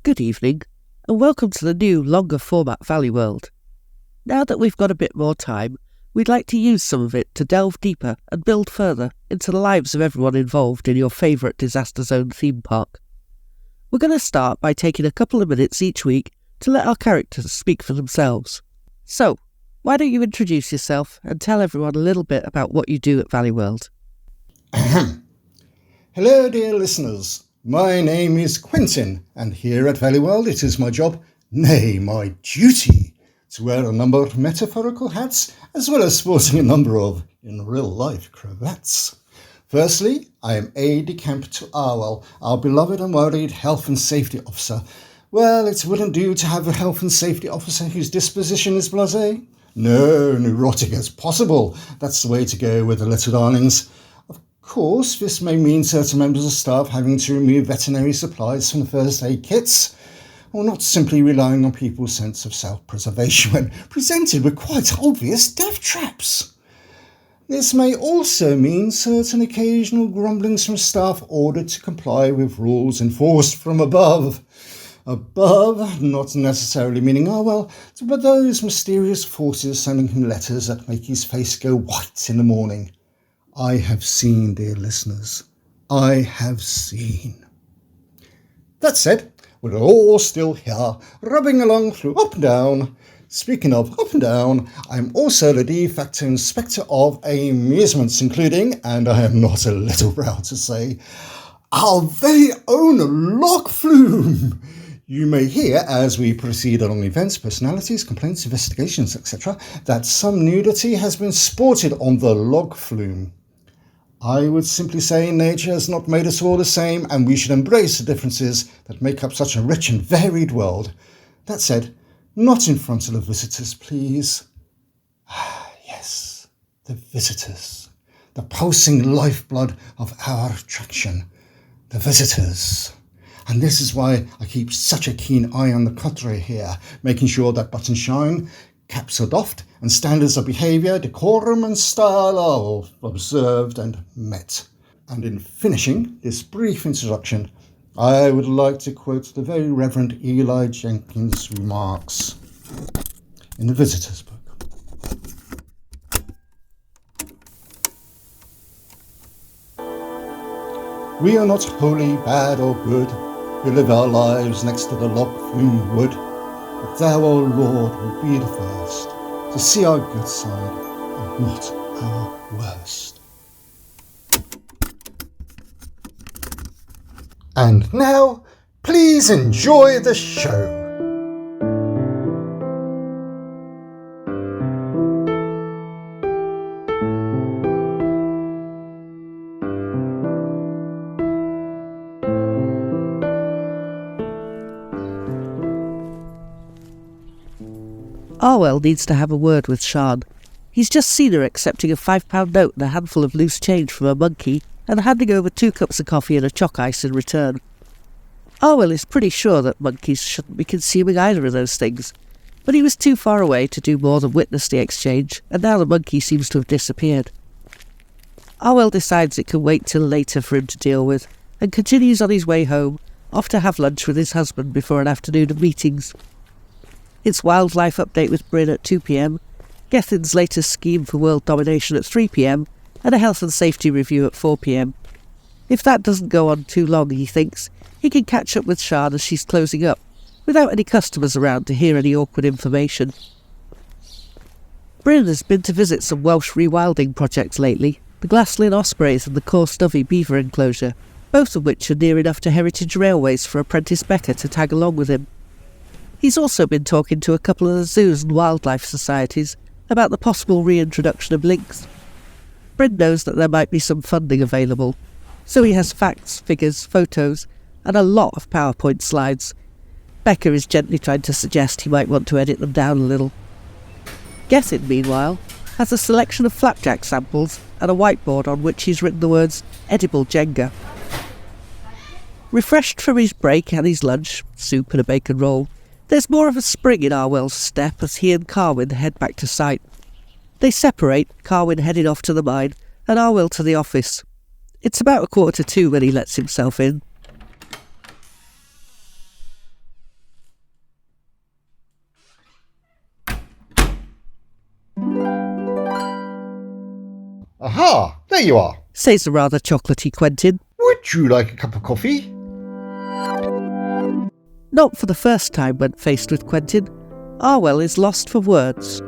Good evening, and welcome to the new, longer format Valley World. Now that we've got a bit more time, we'd like to use some of it to delve deeper and build further into the lives of everyone involved in your favourite disaster zone theme park. We're going to start by taking a couple of minutes each week to let our characters speak for themselves. So, why don't you introduce yourself and tell everyone a little bit about what you do at Valley World? Hello dear listeners, my name is Quentin, and here at Valley World it is my job, nay my duty, to wear a number of metaphorical hats as well as sporting a number of, in real life, cravats. Firstly, I am aide-de-camp to Arwell, our beloved and worried health and safety officer. Well, it wouldn't do to have a health and safety officer whose disposition is blasé. No, neurotic as possible. That's the way to go with the little darlings. Of course, this may mean certain members of staff having to remove veterinary supplies from the first aid kits, or not simply relying on people's sense of self-preservation when presented with quite obvious death traps. This may also mean certain occasional grumblings from staff ordered to comply with rules enforced from above. Above, not necessarily meaning Arwell, but those mysterious forces sending him letters that make his face go white in the morning. I have seen, dear listeners. I have seen. That said, we're all still here, rubbing along through up and down. Speaking of up and down, I'm also the de facto inspector of amusements, including, and I am not a little proud to say, our very own log flume. You may hear, as we proceed along events, personalities, complaints, investigations, etc., that some nudity has been sported on the log flume. I would simply say nature has not made us all the same, and we should embrace the differences that make up such a rich and varied world. That said, not in front of the visitors, please. Yes, the visitors. The pulsing lifeblood of our attraction. The visitors. And this is why I keep such a keen eye on the coterie here, making sure that buttons shine, caps are doffed, and standards of behaviour, decorum and style are observed and met. And in finishing this brief introduction, I would like to quote the very Reverend Eli Jenkins' remarks in the Visitor's Book. We are not wholly bad or good, who live our lives next to the log flume wood, but thou, O Lord, will be the first to see our good side and not our worst. And now, please enjoy the show. Arwell needs to have a word with Sian. He's just seen her accepting a £5 note and a handful of loose change from a monkey and handing over 2 cups of coffee and a CHOC ice in return. Arwell is pretty sure that monkeys shouldn't be consuming either of those things, but he was too far away to do more than witness the exchange, and now the monkey seems to have disappeared. Arwell decides it can wait till later for him to deal with, and continues on his way home, off to have lunch with his husband before an afternoon of meetings. It's wildlife update with Bryn at 2 p.m, Gethin's latest scheme for world domination at 3 p.m, and a health and safety review at 4 p.m. If that doesn't go on too long, he thinks, he can catch up with Sian as she's closing up, without any customers around to hear any awkward information. Bryn has been to visit some Welsh rewilding projects lately, the Glaslyn Ospreys and the Corstovey Beaver Enclosure, both of which are near enough to heritage railways for apprentice Becker to tag along with him. He's also been talking to a couple of the zoos and wildlife societies about the possible reintroduction of lynx. Bryn knows that there might be some funding available, so he has facts, figures, photos, and a lot of PowerPoint slides. Becker is gently trying to suggest he might want to edit them down a little. Gethin, meanwhile, has a selection of flapjack samples and a whiteboard on which he's written the words edible Jenga. Refreshed from his break and his lunch, soup and a bacon roll, there's more of a spring in Arwell's step as he and Carwyn head back to site. They separate, Carwyn heading off to the mine, and Arwell to the office. It's about 1:45 when he lets himself in. Aha! There you are. says the rather chocolatey Quentin. Would you like a cup of coffee? Not for the first time when faced with Quentin, Arwell is lost for words.